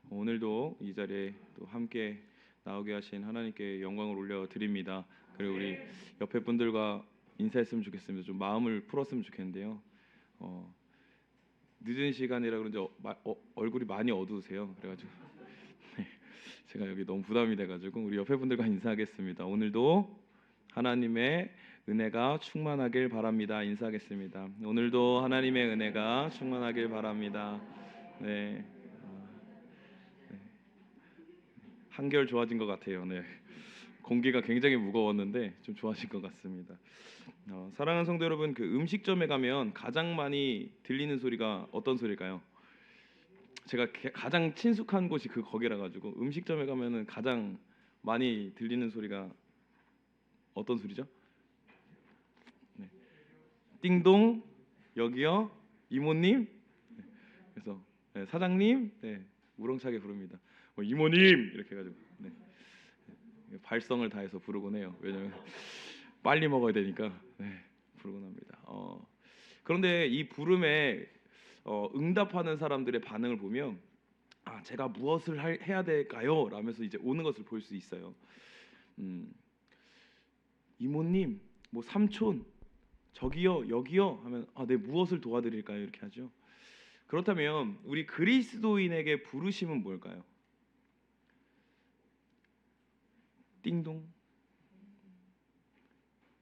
오늘도 이 자리에 또 함께 나오게 하신 하나님께 영광을 올려드립니다. 그리고 우리 옆에 분들과 인사했으면 좋겠습니다. 좀 마음을 풀었으면 좋겠는데요. 어, 늦은 시간이라 그런지 얼굴이 많이 어두우세요. 그래가지고 제가 여기 너무 부담이 돼가지고 우리 옆에 분들과 인사하겠습니다. 오늘도 하나님의 은혜가 충만하길 바랍니다. 인사하겠습니다. 오늘도 하나님의 은혜가 충만하길 바랍니다. 네. 한결 좋아진 것 같아요. 네. 공기가 굉장히 무거웠는데 좀 좋아진 것 같습니다. 사랑하는 성도 여러분, 그 음식점에 가면 가장 많이 들리는 소리가 어떤 소리일까요? 제가 가장 친숙한 곳이 거기라 가지고 음식점에 가면은 가장 많이 들리는 소리가 어떤 소리죠? 네. 띵동, 여기요, 이모님. 네. 그래서 네, 사장님, 네, 우렁차게 부릅니다. 이모님 이렇게 해가지고 네. 발성을 다해서 부르곤 해요. 왜냐면 빨리 먹어야 되니까 네, 부르곤 합니다. 그런데 이 부름에 응답하는 사람들의 반응을 보면 제가 무엇을 해야 될까요? 라면서 이제 오는 것을 볼 수 있어요. 이모님, 뭐 삼촌, 저기요, 여기요 하면 네, 무엇을 도와드릴까요? 이렇게 하죠. 그렇다면 우리 그리스도인에게 부르심은 뭘까요? 띵동,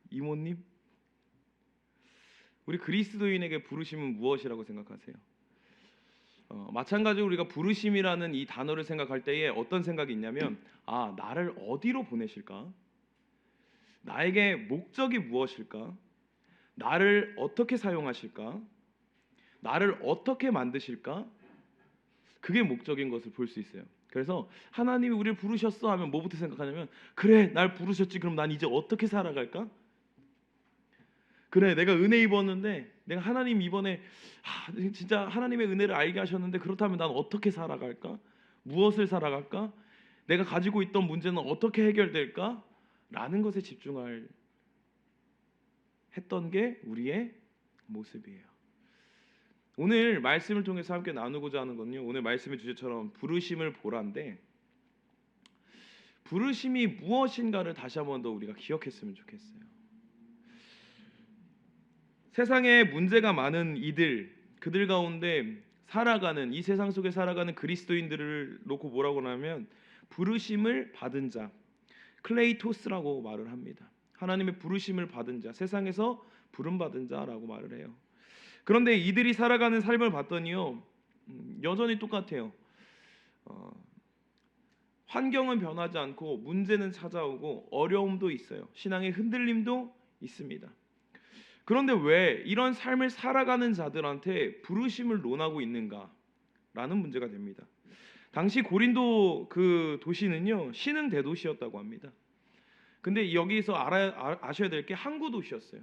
이모님. 우리 그리스도인에게 부르심은 무엇이라고 생각하세요? 마찬가지로 우리가 부르심이라는 이 단어를 생각할 때에 어떤 생각이 있냐면 나를 어디로 보내실까? 나에게 목적이 무엇일까? 나를 어떻게 사용하실까? 나를 어떻게 만드실까? 그게 목적인 것을 볼 수 있어요. 그래서 하나님이 우리를 부르셨어 하면 뭐부터 생각하냐면 그래, 날 부르셨지. 그럼 난 이제 어떻게 살아갈까? 그래, 내가 은혜 입었는데 내가 하나님 이번에 진짜 하나님의 은혜를 알게 하셨는데 그렇다면 난 어떻게 살아갈까? 무엇을 살아갈까? 내가 가지고 있던 문제는 어떻게 해결될까? 라는 것에 집중할 했던 게 우리의 모습이에요. 오늘 말씀을 통해서 함께 나누고자 하는 건요, 오늘 말씀의 주제처럼 부르심을 보라인데, 부르심이 무엇인가를 다시 한 번 더 우리가 기억했으면 좋겠어요. 세상에 문제가 많은 그들 가운데 살아가는, 이 세상 속에 살아가는 그리스도인들을 놓고 뭐라고 하냐면 부르심을 받은 자, 클레이토스라고 말을 합니다. 하나님의 부르심을 받은 자, 세상에서 부름받은 자라고 말을 해요. 그런데 이들이 살아가는 삶을 봤더니요, 여전히 똑같아요. 환경은 변하지 않고 문제는 찾아오고 어려움도 있어요. 신앙의 흔들림도 있습니다. 그런데 왜 이런 삶을 살아가는 자들한테 부르심을 논하고 있는가라는 문제가 됩니다. 당시 고린도 그 도시는요, 신흥 대도시였다고 합니다. 근데 여기서 아셔야 될 게 항구 도시였어요.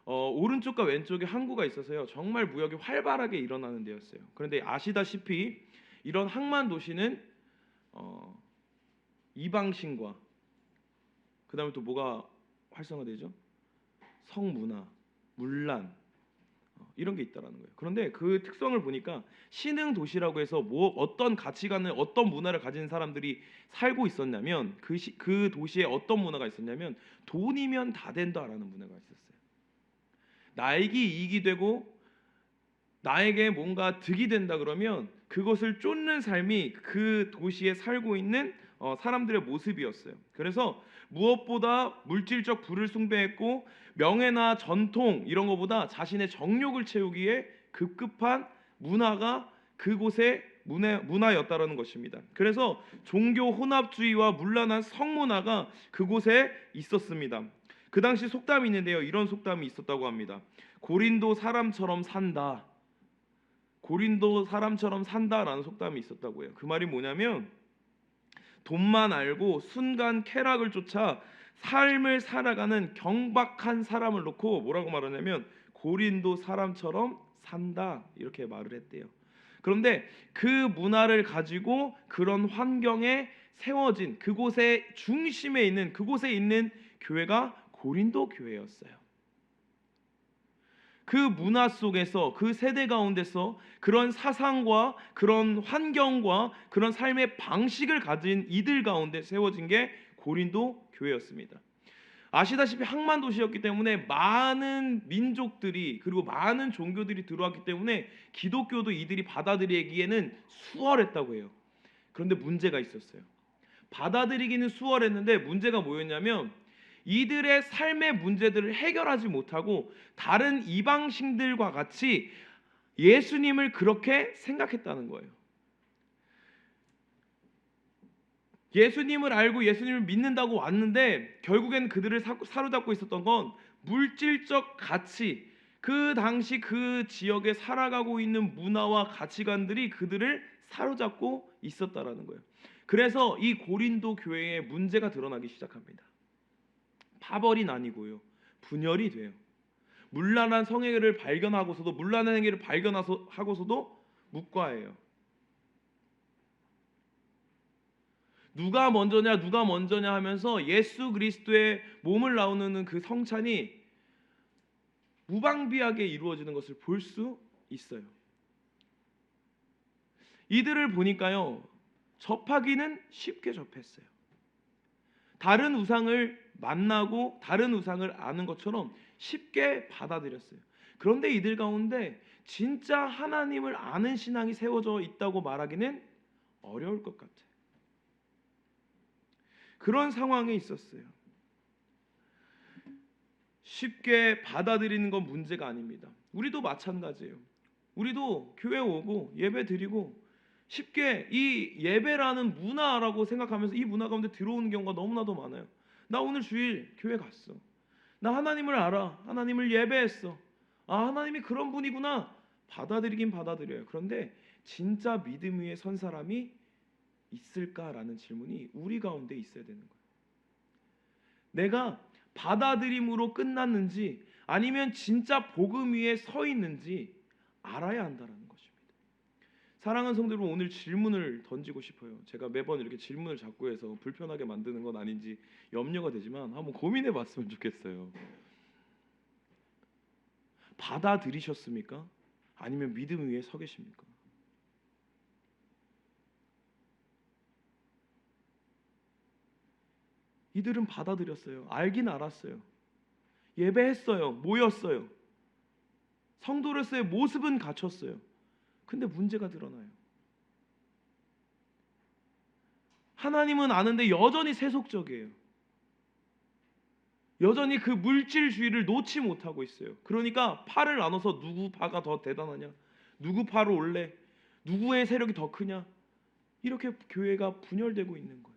오른쪽과 왼쪽에 항구가 있어서요, 정말 무역이 활발하게 일어나는 데였어요. 그런데 아시다시피 이런 항만 도시는 이방신과 그 다음에 또 뭐가 활성화되죠? 성문화, 문란, 이런 게 있다라는 거예요. 그런데 그 특성을 보니까 신흥 도시라고 해서 어떤 가치관을, 어떤 문화를 가진 사람들이 살고 있었냐면 그 도시에 어떤 문화가 있었냐면 돈이면 다 된다라는 문화가 있었어요. 나에게 이익이 되고 나에게 뭔가 득이 된다 그러면 그것을 쫓는 삶이 그 도시에 살고 있는 사람들의 모습이었어요. 그래서 무엇보다 물질적 부를 숭배했고 명예나 전통 이런 것보다 자신의 정욕을 채우기에 급급한 문화가 그곳의 문화였다라는 것입니다. 그래서 종교 혼합주의와 문란한 성문화가 그곳에 있었습니다. 그 당시 속담이 있는데요, 이런 속담이 있었다고 합니다. 고린도 사람처럼 산다. 고린도 사람처럼 산다라는 속담이 있었다고 해요. 그 말이 뭐냐면 돈만 알고 순간 쾌락을 쫓아 삶을 살아가는 경박한 사람을 놓고 뭐라고 말하냐면 고린도 사람처럼 산다, 이렇게 말을 했대요. 그런데 그 문화를 가지고 그런 환경에 세워진 그곳의 중심에 있는, 그곳에 있는 교회가 고린도 교회였어요. 그 문화 속에서, 그 세대 가운데서 그런 사상과 그런 환경과 그런 삶의 방식을 가진 이들 가운데 세워진 게 고린도 교회였습니다. 아시다시피 항만 도시였기 때문에 많은 민족들이 그리고 많은 종교들이 들어왔기 때문에 기독교도 이들이 받아들이기에는 수월했다고 해요. 그런데 문제가 있었어요. 받아들이기는 수월했는데 문제가 뭐였냐면 이들의 삶의 문제들을 해결하지 못하고 다른 이방신들과 같이 예수님을 그렇게 생각했다는 거예요. 예수님을 알고 예수님을 믿는다고 왔는데 결국엔 그들을 사로잡고 있었던 건 물질적 가치, 그 당시 그 지역에 살아가고 있는 문화와 가치관들이 그들을 사로잡고 있었다라는 거예요. 그래서 이 고린도 교회에 문제가 드러나기 시작합니다. 파벌이 나뉘고요, 분열이 돼요. 문란한 성행위를 발견하고서도 문란한 행위를 발견하고서도 묵과해요. 누가 먼저냐 하면서 예수 그리스도의 몸을 나누는 그 성찬이 무방비하게 이루어지는 것을 볼 수 있어요. 이들을 보니까요, 접하기는 쉽게 접했어요. 다른 우상을 만나고 다른 우상을 아는 것처럼 쉽게 받아들였어요. 그런데 이들 가운데 진짜 하나님을 아는 신앙이 세워져 있다고 말하기는 어려울 것 같아요. 그런 상황에 있었어요. 쉽게 받아들이는 건 문제가 아닙니다. 우리도 마찬가지예요. 우리도 교회 오고 예배 드리고 쉽게 이 예배라는 문화라고 생각하면서 이 문화 가운데 들어오는 경우가 너무나도 많아요. 나 오늘 주일 교회 갔어. 나 하나님을 알아. 하나님을 예배했어. 아, 하나님이 그런 분이구나. 받아들이긴 받아들여요. 그런데 진짜 믿음 위에 선 사람이 있을까라는 질문이 우리 가운데 있어야 되는 거예요. 내가 받아들임으로 끝났는지 아니면 진짜 복음 위에 서 있는지 알아야 한다는 것입니다. 사랑하는 성도 여러분, 오늘 질문을 던지고 싶어요. 제가 매번 이렇게 질문을 자꾸 해서 불편하게 만드는 건 아닌지 염려가 되지만 한번 고민해 봤으면 좋겠어요. 받아들이셨습니까? 아니면 믿음 위에 서 계십니까? 이들은 받아들였어요. 알긴 알았어요. 예배했어요. 모였어요. 성도로서의 모습은 갖췄어요. 근데 문제가 드러나요. 하나님은 아는데 여전히 세속적이에요. 여전히 그 물질주의를 놓지 못하고 있어요. 그러니까 팔을 나눠서 누구 파가 더 대단하냐, 누구 파로 올래, 누구의 세력이 더 크냐, 이렇게 교회가 분열되고 있는 거예요.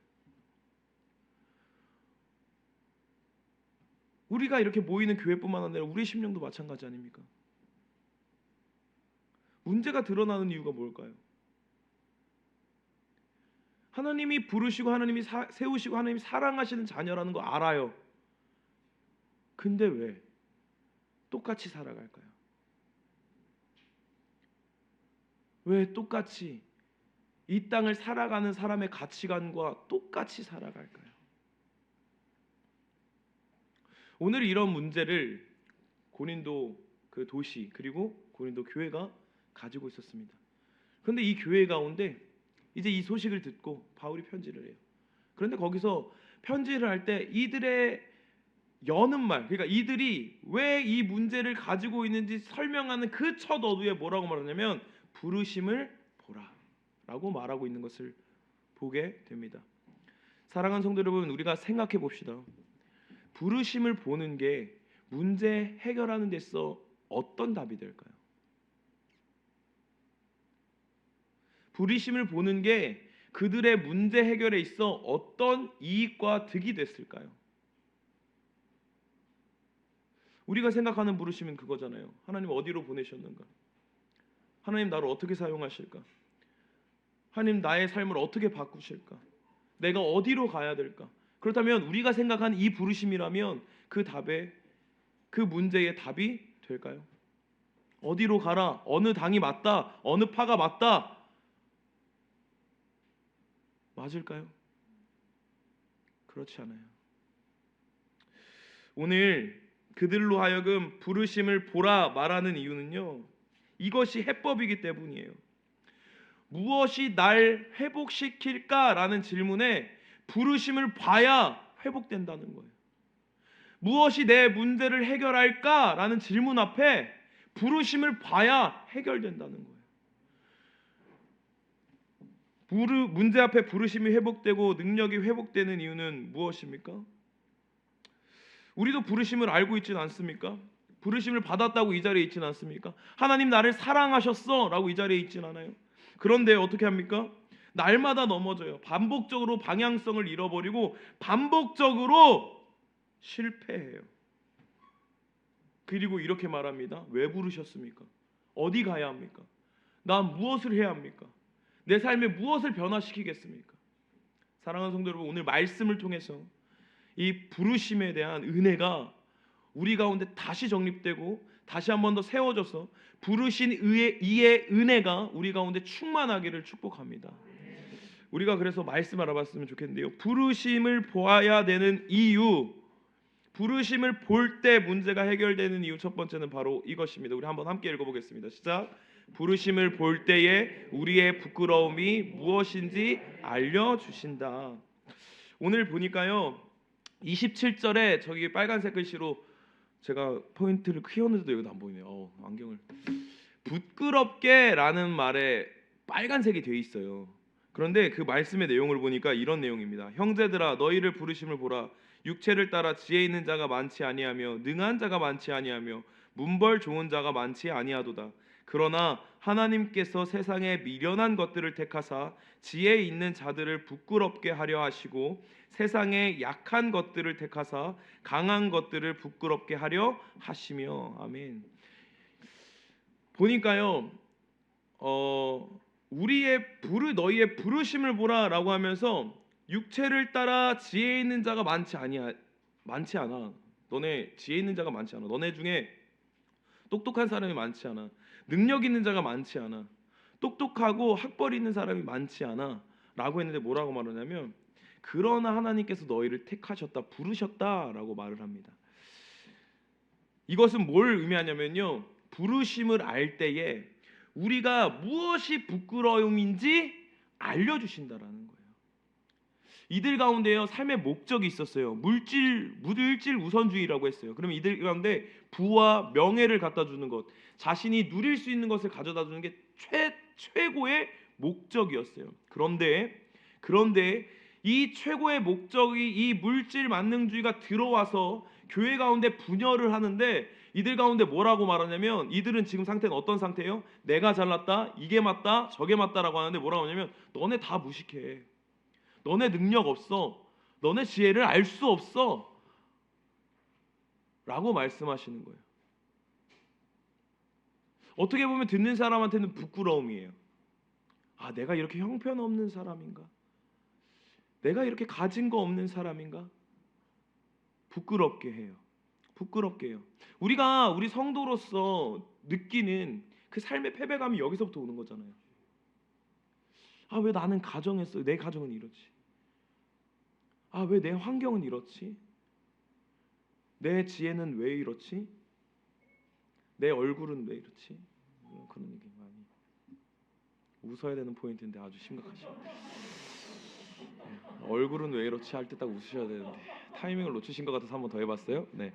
우리가 이렇게 모이는 교회뿐만 아니라 우리 심령도 마찬가지 아닙니까? 문제가 드러나는 이유가 뭘까요? 하나님이 부르시고 하나님이 세우시고 하나님이 사랑하시는 자녀라는 거 알아요. 근데 왜 똑같이 살아갈까요? 왜 똑같이 이 땅을 살아가는 사람의 가치관과 똑같이 살아갈까요? 오늘 이런 문제를 고린도 그 도시 그리고 고린도 교회가 가지고 있었습니다. 그런데 이 교회 가운데 이제 이 소식을 듣고 바울이 편지를 해요. 그런데 거기서 편지를 할 때 이들의 여는 말, 그러니까 이들이 왜 이 문제를 가지고 있는지 설명하는 그 첫 어두에 뭐라고 말하냐면 부르심을 보라라고 말하고 있는 것을 보게 됩니다. 사랑하는 성도 여러분, 우리가 생각해 봅시다. 부르심을 보는 게 문제 해결하는 데서 어떤 답이 될까요? 부르심을 보는 게 그들의 문제 해결에 있어 어떤 이익과 득이 됐을까요? 우리가 생각하는 부르심은 그거잖아요. 하나님 어디로 보내셨는가? 하나님 나를 어떻게 사용하실까? 하나님 나의 삶을 어떻게 바꾸실까? 내가 어디로 가야 될까? 그렇다면 우리가 생각한 이 부르심이라면 그 답에 그 문제의 답이 될까요? 어디로 가라? 어느 당이 맞다? 어느 파가 맞다? 맞을까요? 그렇지 않아요. 오늘 그들로 하여금 부르심을 보라 말하는 이유는요, 이것이 해법이기 때문이에요. 무엇이 날 회복시킬까라는 질문에 부르심을 봐야 회복된다는 거예요. 무엇이 내 문제를 해결할까라는 질문 앞에 부르심을 봐야 해결된다는 거예요. 문제 앞에 부르심이 회복되고 능력이 회복되는 이유는 무엇입니까? 우리도 부르심을 알고 있지는 않습니까? 부르심을 받았다고 이 자리에 있지는 않습니까? 하나님 나를 사랑하셨어 라고 이 자리에 있지는 않아요. 그런데 어떻게 합니까? 날마다 넘어져요. 반복적으로 방향성을 잃어버리고 반복적으로 실패해요. 그리고 이렇게 말합니다. 왜 부르셨습니까? 어디 가야 합니까? 나 무엇을 해야 합니까? 내 삶에 무엇을 변화시키겠습니까? 사랑하는 성도 여러분, 오늘 말씀을 통해서 이 부르심에 대한 은혜가 우리 가운데 다시 정립되고 다시 한 번 더 세워져서 부르신 이의 은혜가 우리 가운데 충만하기를 축복합니다. 우리가 그래서 말씀 알아봤으면 좋겠는데요, 부르심을 보아야 되는 이유, 부르심을 볼 때 문제가 해결되는 이유, 첫 번째는 바로 이것입니다. 우리 한번 함께 읽어보겠습니다. 시작. 부르심을 볼 때에 우리의 부끄러움이 무엇인지 알려주신다. 오늘 보니까요, 27절에 저기 빨간색 글씨로 제가 포인트를 키웠는데도 여기도 안 보이네요. 안경을. 부끄럽게 라는 말에 빨간색이 되어 있어요. 그런데 그 말씀의 내용을 보니까 이런 내용입니다. 형제들아 너희를 부르심을 보라. 육체를 따라 지혜 있는 자가 많지 아니하며 능한 자가 많지 아니하며 문벌 좋은 자가 많지 아니하도다. 그러나 하나님께서 세상에 미련한 것들을 택하사 지혜 있는 자들을 부끄럽게 하려 하시고 세상에 약한 것들을 택하사 강한 것들을 부끄럽게 하려 하시며. 아멘. 보니까요, 너희의 부르심을 보라라고 하면서 육체를 따라 지혜 있는 자가 많지 않아. 너네 지혜 있는 자가 많지 않아. 너네 중에 똑똑한 사람이 많지 않아. 능력 있는 자가 많지 않아. 똑똑하고 학벌 있는 사람이 많지 않아 라고 했는데 뭐라고 말하냐면, 그러나 하나님께서 너희를 택하셨다, 부르셨다라고 말을 합니다. 이것은 뭘 의미하냐면요, 부르심을 알 때에 우리가 무엇이 부끄러움인지 알려주신다라는 거예요. 이들 가운데요, 삶의 목적이 있었어요. 물질 우선주의라고 했어요. 그러면 이들 가운데 부와 명예를 갖다 주는 것, 자신이 누릴 수 있는 것을 가져다 주는 게 최고의 목적이었어요. 그런데 이 최고의 목적이, 이 물질 만능주의가 들어와서 교회 가운데 분열을 하는데, 이들 가운데 뭐라고 말하냐면, 이들은 지금 상태는 어떤 상태예요? 내가 잘났다, 이게 맞다, 저게 맞다라고 하는데 뭐라고 하냐면, 너네 다 무식해. 너네 능력 없어. 너네 지혜를 알 수 없어. 라고 말씀하시는 거예요. 어떻게 보면 듣는 사람한테는 부끄러움이에요. 아, 내가 이렇게 형편없는 사람인가? 내가 이렇게 가진 거 없는 사람인가? 부끄럽게 해요. 우리 성도로서 느끼는 그 삶의 패배감이 여기서부터 오는 거잖아요. 아, 왜 나는 가정했어? 내 가정은 이렇지. 아, 왜 내 환경은 이렇지? 내 지혜는 왜 이렇지? 내 얼굴은 왜 이렇지? 그런 얘기 많이. 웃어야 되는 포인트인데 아주 심각하죠. 얼굴은 왜 이렇지 할 때 딱 웃으셔야 되는데 타이밍을 놓치신 것 같아서 한번 더 해봤어요. 네.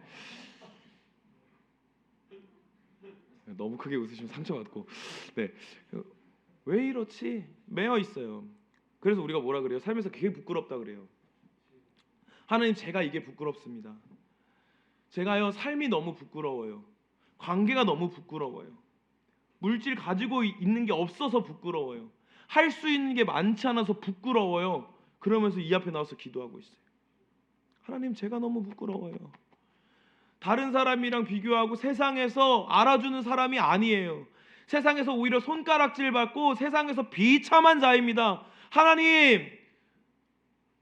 너무 크게 웃으시면 상처받고. 네. 왜 이렇지? 매여 있어요. 그래서 우리가 뭐라 그래요? 삶에서 그게 부끄럽다 그래요. 하나님, 제가 이게 부끄럽습니다. 제가요, 삶이 너무 부끄러워요. 관계가 너무 부끄러워요. 물질 가지고 있는 게 없어서 부끄러워요. 할 수 있는 게 많지 않아서 부끄러워요. 그러면서 이 앞에 나와서 기도하고 있어요. 하나님, 제가 너무 부끄러워요. 다른 사람이랑 비교하고 세상에서 알아주는 사람이 아니에요. 세상에서 오히려 손가락질 받고 세상에서 비참한 자입니다. 하나님,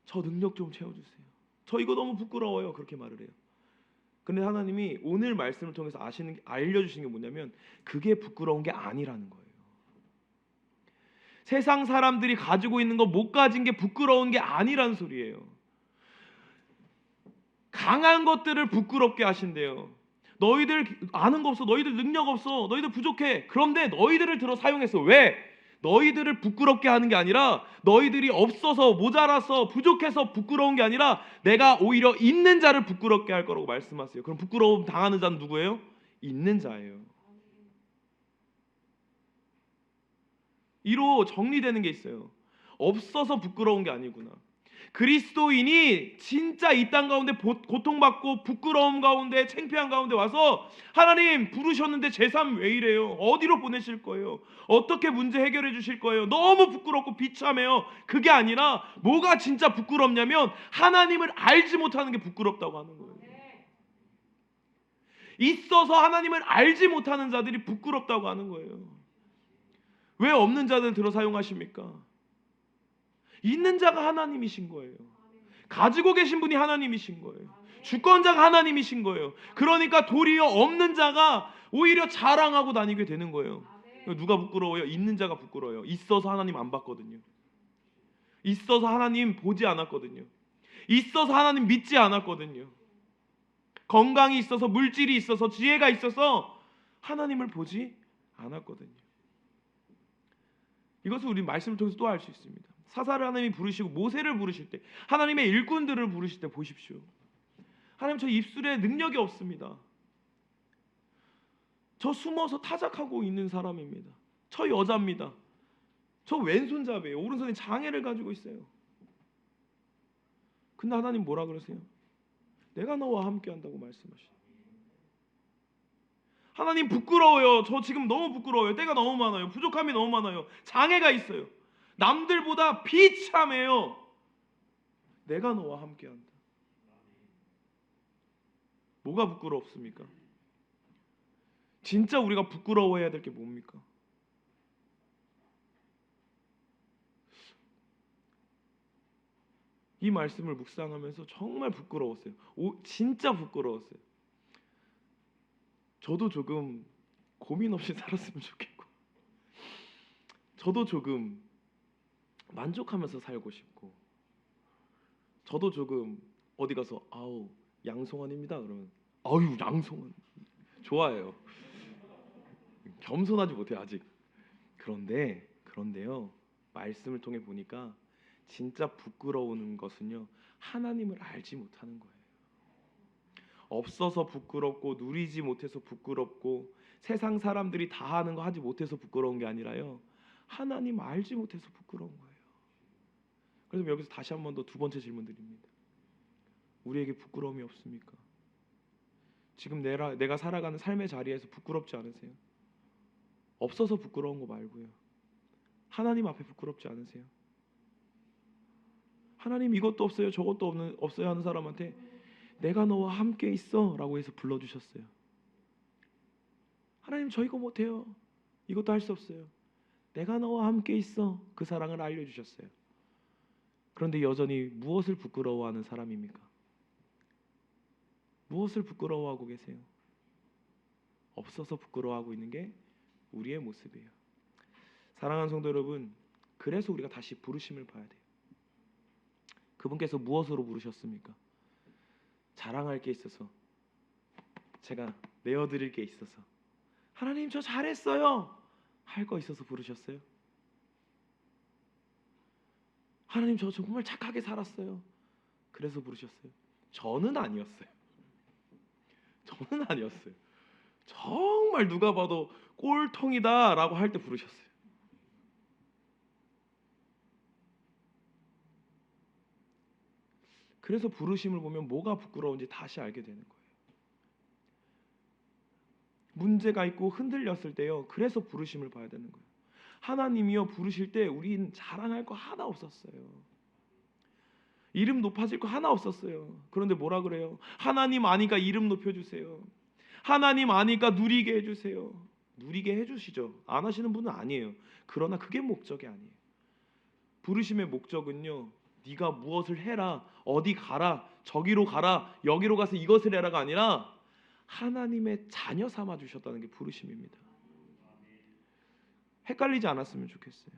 저 능력 좀 채워주세요. 저 이거 너무 부끄러워요. 그렇게 말을 해요. 근데 하나님이 오늘 말씀을 통해서 알려주신 게 뭐냐면, 그게 부끄러운 게 아니라는 거예요. 세상 사람들이 가지고 있는 거 못 가진 게 부끄러운 게 아니란 소리예요. 강한 것들을 부끄럽게 하신대요. 너희들 아는 거 없어. 너희들 능력 없어. 너희들 부족해. 그런데 너희들을 들어 사용했어. 왜? 너희들을 부끄럽게 하는 게 아니라, 너희들이 없어서, 모자라서, 부족해서 부끄러운 게 아니라 내가 오히려 있는 자를 부끄럽게 할 거라고 말씀하세요. 그럼 부끄러움 당하는 자는 누구예요? 있는 자예요. 이로 정리되는 게 있어요. 없어서 부끄러운 게 아니구나. 그리스도인이 진짜 이 땅 가운데 고통받고 부끄러움 가운데 창피한 가운데 와서 하나님 부르셨는데 제 삶 왜 이래요? 어디로 보내실 거예요? 어떻게 문제 해결해 주실 거예요? 너무 부끄럽고 비참해요. 그게 아니라 뭐가 진짜 부끄럽냐면 하나님을 알지 못하는 게 부끄럽다고 하는 거예요. 있어서 하나님을 알지 못하는 자들이 부끄럽다고 하는 거예요. 왜 없는 자들 들어 사용하십니까? 있는 자가 하나님이신 거예요. 가지고 계신 분이 하나님이신 거예요. 주권자가 하나님이신 거예요. 그러니까 도리어 없는 자가 오히려 자랑하고 다니게 되는 거예요. 누가 부끄러워요? 있는 자가 부끄러워요. 있어서 하나님 안 봤거든요. 있어서 하나님 보지 않았거든요. 있어서 하나님 믿지 않았거든요. 건강이 있어서, 물질이 있어서, 지혜가 있어서 하나님을 보지 않았거든요. 이것을 우리 말씀을 통해서 또 알 수 있습니다. 사사를 하나님이 부르시고 모세를 부르실 때, 하나님의 일꾼들을 부르실 때 보십시오. 하나님, 저 입술에 능력이 없습니다. 저 숨어서 타작하고 있는 사람입니다. 저 여자입니다. 저 왼손잡이에요. 오른손에 장애를 가지고 있어요. 근데 하나님 뭐라 그러세요? 내가 너와 함께 한다고 말씀하시죠. 하나님 부끄러워요. 저 지금 너무 부끄러워요. 때가 너무 많아요. 부족함이 너무 많아요. 장애가 있어요. 남들보다 비참해요. 내가 너와 함께한다. 뭐가 부끄럽습니까? 진짜 우리가 부끄러워해야 될 게 뭡니까? 이 말씀을 묵상하면서 정말 부끄러웠어요. 진짜 부끄러웠어요. 저도 조금 고민 없이 살았으면 좋겠고, 저도 조금 만족하면서 살고 싶고, 저도 조금 어디 가서 아우 양송원입니다 그러면 아유 양송원 좋아해요. 겸손하지 못해 아직. 그런데요, 말씀을 통해 보니까 진짜 부끄러운 것은요, 하나님을 알지 못하는 거예요. 없어서 부끄럽고 누리지 못해서 부끄럽고 세상 사람들이 다 하는 거 하지 못해서 부끄러운 게 아니라요, 하나님 알지 못해서 부끄러운 거예요. 그래서 여기서 다시 한 번 더 두 번째 질문 드립니다. 우리에게 부끄러움이 없습니까? 지금 내가 살아가는 삶의 자리에서 부끄럽지 않으세요? 없어서 부끄러운 거 말고요, 하나님 앞에 부끄럽지 않으세요? 하나님 이것도 없어요 저것도 없어요 하는 사람한테 내가 너와 함께 있어 라고 해서 불러주셨어요. 하나님 저 이거 못해요, 이것도 할 수 없어요, 내가 너와 함께 있어, 그 사랑을 알려주셨어요. 그런데 여전히 무엇을 부끄러워하는 사람입니까? 무엇을 부끄러워하고 계세요? 없어서 부끄러워하고 있는 게 우리의 모습이에요. 사랑하는 성도 여러분, 그래서 우리가 다시 부르심을 봐야 돼요. 그분께서 무엇으로 부르셨습니까? 자랑할 게 있어서, 제가 내어드릴 게 있어서, 하나님 저 잘했어요 할 거 있어서 부르셨어요? 하나님 저 정말 착하게 살았어요 그래서 부르셨어요? 저는 아니었어요. 정말 누가 봐도 꼴통이다 라고 할 때 부르셨어요. 그래서 부르심을 보면 뭐가 부끄러운지 다시 알게 되는 거예요. 문제가 있고 흔들렸을 때요, 그래서 부르심을 봐야 되는 거예요. 하나님이요 부르실 때 우린 자랑할 거 하나 없었어요. 이름 높아질 거 하나 없었어요. 그런데 뭐라 그래요? 하나님 아니까 이름 높여주세요. 하나님 아니까 누리게 해주세요. 누리게 해주시죠. 안 하시는 분은 아니에요. 그러나 그게 목적이 아니에요. 부르심의 목적은요, 네가 무엇을 해라, 어디 가라, 저기로 가라, 여기로 가서 이것을 해라가 아니라 하나님의 자녀 삼아 주셨다는 게 부르심입니다. 헷갈리지 않았으면 좋겠어요.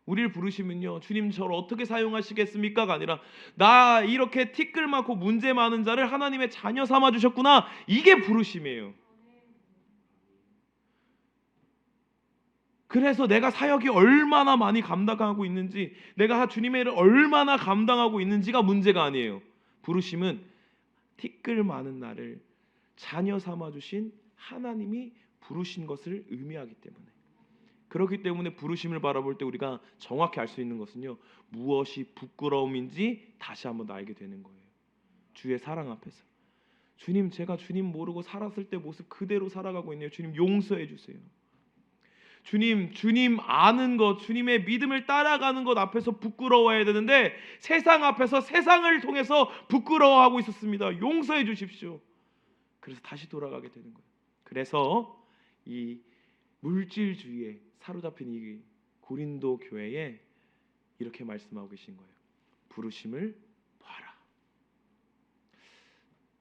우리를 부르시면요, 주님 저를 어떻게 사용하시겠습니까가 아니라 나 이렇게 티끌 많고 문제 많은 자를 하나님의 자녀 삼아 주셨구나, 이게 부르심이에요. 그래서 내가 사역이 얼마나 많이 감당하고 있는지, 내가 주님의 일을 얼마나 감당하고 있는지가 문제가 아니에요. 부르심은 티끌 많은 나를 자녀 삼아 주신 하나님이 부르신 것을 의미하기 때문에, 그렇기 때문에 부르심을 바라볼 때 우리가 정확히 알 수 있는 것은요, 무엇이 부끄러움인지 다시 한번 알게 되는 거예요. 주의 사랑 앞에서, 주님, 제가 주님 모르고 살았을 때 모습 그대로 살아가고 있네요. 주님 용서해 주세요. 주님 아는 것, 주님의 믿음을 따라가는 것 앞에서 부끄러워해야 되는데 세상 앞에서 세상을 통해서 부끄러워하고 있었습니다. 용서해 주십시오. 그래서 다시 돌아가게 되는 거예요. 그래서 이 물질주의에 사로잡힌 이 고린도 교회에 이렇게 말씀하고 계신 거예요. 부르심을 봐라.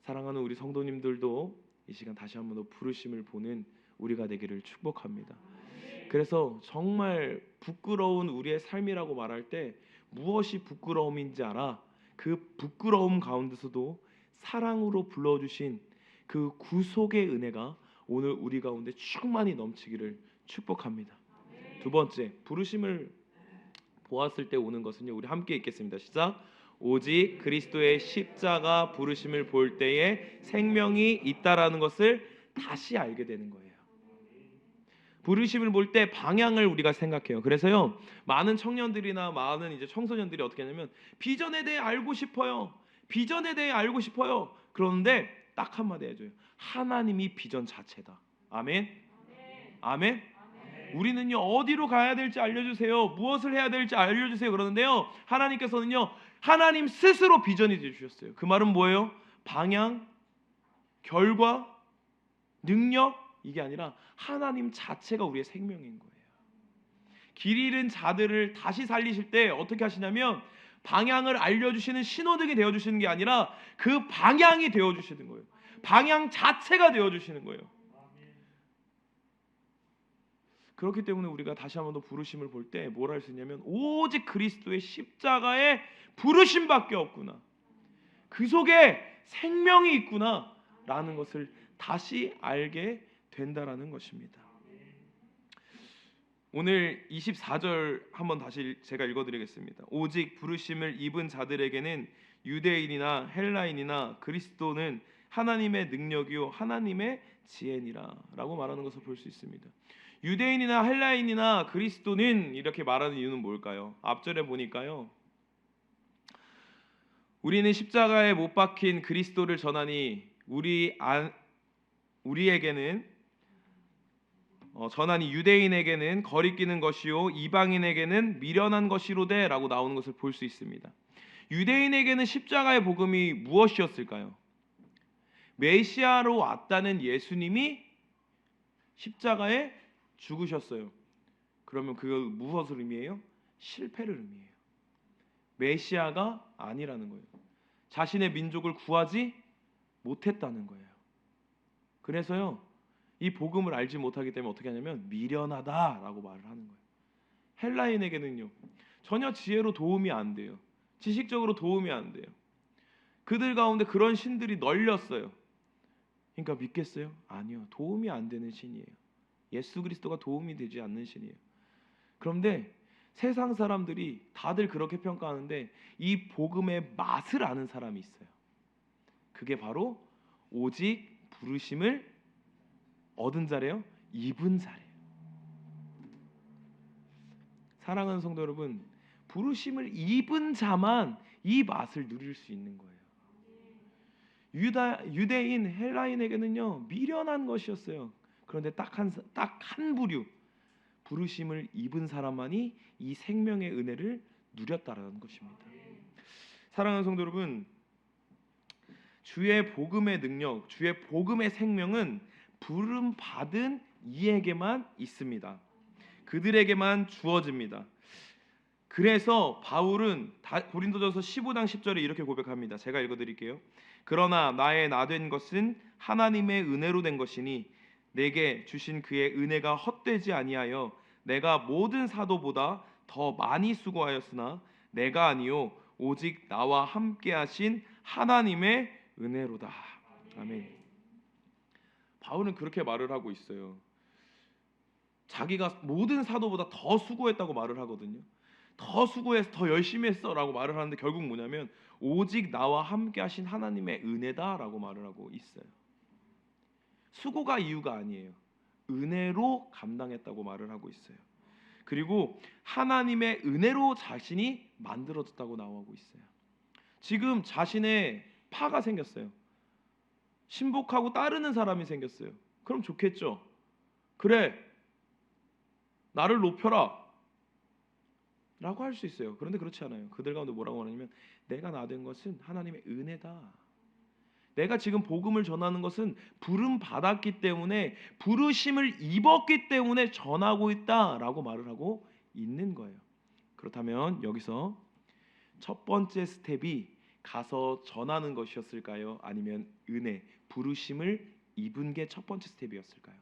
사랑하는 우리 성도님들도 이 시간 다시 한번 더 부르심을 보는 우리가 되기를 축복합니다. 그래서 정말 부끄러운 우리의 삶이라고 말할 때 무엇이 부끄러움인지 알아. 그 부끄러움 가운데서도 사랑으로 불러주신 그 구속의 은혜가 오늘 우리 가운데 충만히 넘치기를 축복합니다. 두 번째, 부르심을 보았을 때 오는 것은요, 우리 함께 읽겠습니다. 시작. 오직 그리스도의 십자가 부르심을 볼 때에 생명이 있다라는 것을 다시 알게 되는 거예요. 부르심을 볼 때 방향을 우리가 생각해요. 그래서요, 많은 청년들이나 많은 이제 청소년들이 어떻게 하냐면 비전에 대해 알고 싶어요. 비전에 대해 알고 싶어요. 그런데 딱 한마디 해줘요. 하나님이 비전 자체다. 아멘. 아멘. 우리는요, 어디로 가야 될지 알려주세요. 무엇을 해야 될지 알려주세요. 그러는데요, 하나님께서는요, 하나님 스스로 비전이 주셨어요. 그 말은 뭐예요? 방향, 결과, 능력, 이게 아니라 하나님 자체가 우리의 생명인 거예요. 길 잃은 자들을 다시 살리실 때 어떻게 하시냐면 방향을 알려주시는 신호등이 되어주시는 게 아니라 그 방향이 되어주시는 거예요. 방향 자체가 되어주시는 거예요. 그렇기 때문에 우리가 다시 한번 더 부르심을 볼 때 뭘 할 수 있냐면 오직 그리스도의 십자가의 부르심밖에 없구나, 그 속에 생명이 있구나 라는 것을 다시 알게 된다라는 것입니다. 오늘 24절 한번 다시 제가 읽어드리겠습니다. 오직 부르심을 입은 자들에게는 유대인이나 헬라인이나 그리스도는 하나님의 능력이요 하나님의 지혜니라 라고 말하는 것을 볼 수 있습니다. 유대인이나 헬라인이나 그리스도는 이렇게 말하는 이유는 뭘까요? 앞절에 보니까요, 우리는 십자가에 못 박힌 그리스도를 전하니 우리에게는 전하니 유대인에게는 거리끼는 것이요 이방인에게는 미련한 것이로되 라고 나오는 것을 볼 수 있습니다. 유대인에게는 십자가의 복음이 무엇이었을까요? 메시아로 왔다는 예수님이 십자가에 죽으셨어요. 그러면 그거 무엇을 의미해요? 실패를 의미해요. 메시아가 아니라는 거예요. 자신의 민족을 구하지 못했다는 거예요. 그래서요, 이 복음을 알지 못하기 때문에 어떻게 하냐면 미련하다라고 말을 하는 거예요. 헬라인에게는요, 전혀 지혜로 도움이 안 돼요. 지식적으로 도움이 안 돼요. 그들 가운데 그런 신들이 널렸어요. 그러니까 믿겠어요? 아니요, 도움이 안 되는 신이에요. 예수 그리스도가 도움이 되지 않는 신이에요. 그런데 세상 사람들이 다들 그렇게 평가하는데 이 복음의 맛을 아는 사람이 있어요. 그게 바로 오직 부르심을 얻은 자래요, 입은 자래요. 사랑하는 성도 여러분, 부르심을 입은 자만 이 맛을 누릴 수 있는 거예요. 유대인 헬라인에게는요 미련한 것이었어요. 그런데 딱 한 부류 부르심을 입은 사람만이 이 생명의 은혜를 누렸다라는 것입니다. 사랑하는 성도 여러분, 주의 복음의 능력, 주의 복음의 생명은 부름 받은 이에게만 있습니다. 그들에게만 주어집니다. 그래서 바울은 고린도전서 15장 10절에 이렇게 고백합니다. 제가 읽어드릴게요. 그러나 나의 나된 것은 하나님의 은혜로 된 것이니 내게 주신 그의 은혜가 헛되지 아니하여 내가 모든 사도보다 더 많이 수고하였으나 내가 아니요 오직 나와 함께 하신 하나님의 은혜로다. 아멘. 바울은 그렇게 말을 하고 있어요. 자기가 모든 사도보다 더 수고했다고 말을 하거든요. 더 수고해서 더 열심히 했어라고 말을 하는데 결국 뭐냐면 오직 나와 함께 하신 하나님의 은혜다라고 말을 하고 있어요. 수고가 이유가 아니에요. 은혜로 감당했다고 말을 하고 있어요. 그리고 하나님의 은혜로 자신이 만들어졌다고 나오고 있어요. 지금 자신의 파가 생겼어요. 신복하고 따르는 사람이 생겼어요. 그럼 좋겠죠. 그래, 나를 높여라 라고 할 수 있어요. 그런데 그렇지 않아요. 그들 가운데 뭐라고 하냐면 내가 나 된 것은 하나님의 은혜다. 내가 지금 복음을 전하는 것은 부름 받았기 때문에, 부르심을 입었기 때문에 전하고 있다라고 말을 하고 있는 거예요. 그렇다면 여기서 첫 번째 스텝이 가서 전하는 것이었을까요? 아니면 은혜, 부르심을 입은 게 첫 번째 스텝이었을까요?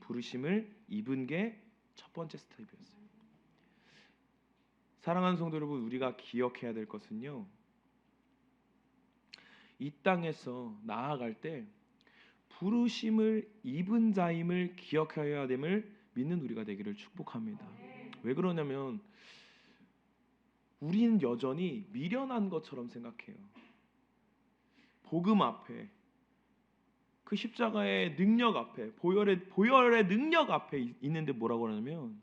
부르심을 입은 게 첫 번째 스텝이었어요. 사랑하는 성도 여러분, 우리가 기억해야 될 것은요, 이 땅에서 나아갈 때 부르심을 입은 자임을 기억해야 됨을 믿는 우리가 되기를 축복합니다. 왜 그러냐면 우리는 여전히 미련한 것처럼 생각해요. 복음 앞에, 그 십자가의 능력 앞에, 보혈의 능력 앞에 있는데 뭐라고 하냐면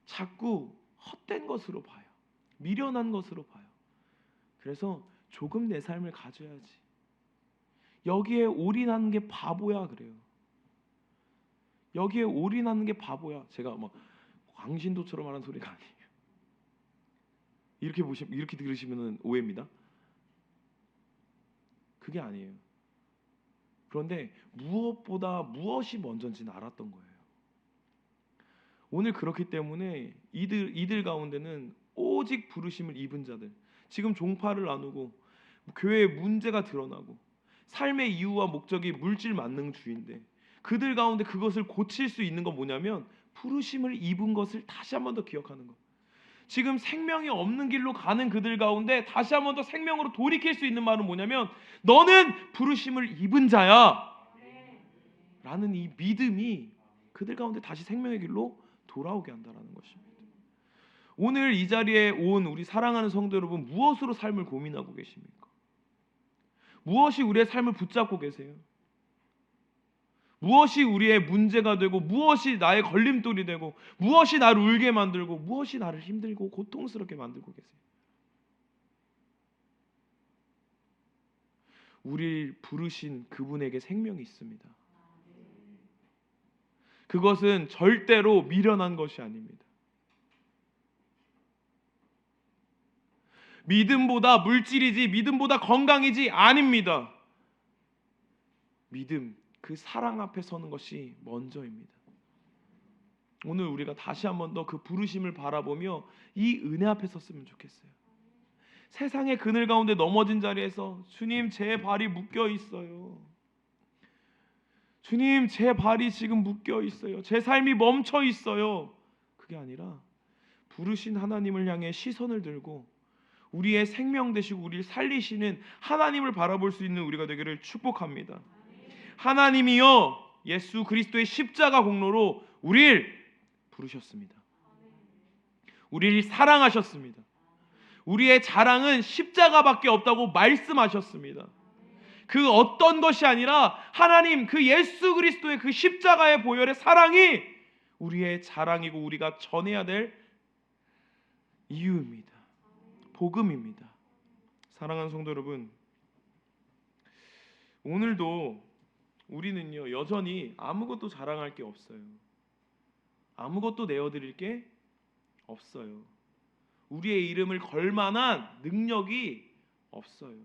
자꾸 헛된 것으로 봐요. 미련한 것으로 봐요. 그래서 조금 내 삶을 가져야지. 여기에 올인하는 게 바보야 그래요. 여기에 올인하는 게 바보야. 제가 막 광신도처럼 하는 소리가 아니에요. 이렇게 들으시면 오해입니다. 그게 아니에요. 그런데 무엇보다 무엇이 먼저인지는 알았던 거예요. 오늘 그렇기 때문에 이들 가운데는 오직 부르심을 입은 자들, 지금 종파를 나누고 교회에 문제가 드러나고 삶의 이유와 목적이 물질 만능주의인데 그들 가운데 그것을 고칠 수 있는 건 뭐냐면 부르심을 입은 것을 다시 한 번 더 기억하는 것. 지금 생명이 없는 길로 가는 그들 가운데 다시 한 번 더 생명으로 돌이킬 수 있는 말은 뭐냐면 너는 부르심을 입은 자야 라는 이 믿음이 그들 가운데 다시 생명의 길로 돌아오게 한다는 것입니다. 오늘 이 자리에 온 우리 사랑하는 성도 여러분, 무엇으로 삶을 고민하고 계십니까? 무엇이 우리의 삶을 붙잡고 계세요? 무엇이 우리의 문제가 되고, 무엇이 나의 걸림돌이 되고, 무엇이 나를 울게 만들고, 무엇이 나를 힘들고 고통스럽게 만들고 계세요? 우리를 부르신 그분에게 생명이 있습니다. 그것은 절대로 미련한 것이 아닙니다. 믿음보다 물질이지, 믿음보다 건강이지 아닙니다. 믿음, 그 사랑 앞에 서는 것이 먼저입니다. 오늘 우리가 다시 한 번 더 그 부르심을 바라보며 이 은혜 앞에 섰으면 좋겠어요. 세상의 그늘 가운데 넘어진 자리에서 주님 제 발이 묶여 있어요. 주님 제 발이 지금 묶여 있어요. 제 삶이 멈춰 있어요. 그게 아니라 부르신 하나님을 향해 시선을 들고 우리의 생명 되시고 우리를 살리시는 하나님을 바라볼 수 있는 우리가 되기를 축복합니다. 하나님이여 예수 그리스도의 십자가 공로로 우리를 부르셨습니다. 우리를 사랑하셨습니다. 우리의 자랑은 십자가밖에 없다고 말씀하셨습니다. 그 어떤 것이 아니라 하나님 그 예수 그리스도의 그 십자가의 보혈의 사랑이 우리의 자랑이고 우리가 전해야 될 이유입니다. 복음입니다. 사랑하는 성도 여러분, 오늘도 우리는요 여전히 아무것도 자랑할 게 없어요. 아무것도 내어드릴 게 없어요. 우리의 이름을 걸 만한 능력이 없어요.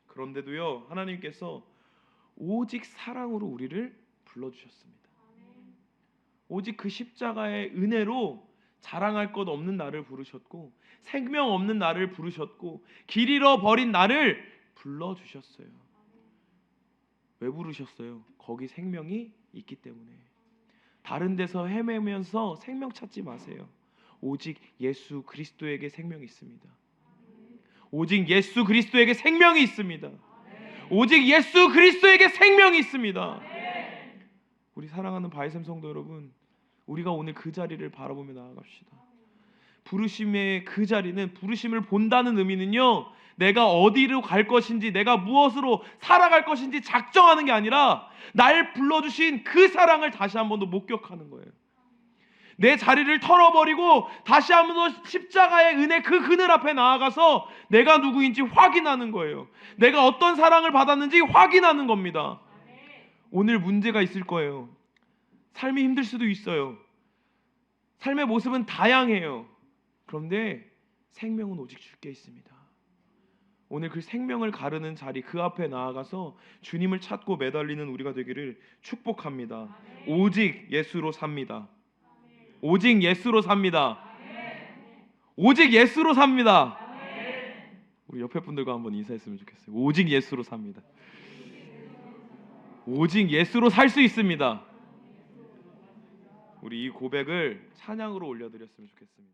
그런데도요 하나님께서 오직 사랑으로 우리를 불러주셨습니다. 오직 그 십자가의 은혜로 자랑할 것 없는 나를 부르셨고 생명 없는 나를 부르셨고 길 잃어버린 나를 불러주셨어요. 왜 부르셨어요? 거기 생명이 있기 때문에. 다른 데서 헤매면서 생명 찾지 마세요. 오직 예수 그리스도에게 생명이 있습니다. 오직 예수 그리스도에게 생명이 있습니다. 오직 예수 그리스도에게 생명이 있습니다. 우리 사랑하는 바이샘 성도 여러분, 우리가 오늘 그 자리를 바라보며 나아갑시다. 부르심의 그 자리는, 부르심을 본다는 의미는요, 내가 어디로 갈 것인지, 내가 무엇으로 살아갈 것인지 작정하는 게 아니라 날 불러주신 그 사랑을 다시 한 번 더 목격하는 거예요. 내 자리를 털어버리고 다시 한 번 더 십자가의 은혜 그 그늘 앞에 나아가서 내가 누구인지 확인하는 거예요. 내가 어떤 사랑을 받았는지 확인하는 겁니다. 오늘 문제가 있을 거예요. 삶이 힘들 수도 있어요. 삶의 모습은 다양해요. 그런데 생명은 오직 주께 있습니다. 오늘 그 생명을 가르는 자리, 그 앞에 나아가서 주님을 찾고 매달리는 우리가 되기를 축복합니다. 오직 예수로 삽니다. 오직 예수로 삽니다. 오직 예수로 삽니다. 우리 옆에 분들과 한번 인사했으면 좋겠어요. 오직 예수로 삽니다. 오직 예수로 살 수 있습니다. 우리 이 고백을 찬양으로 올려드렸으면 좋겠습니다.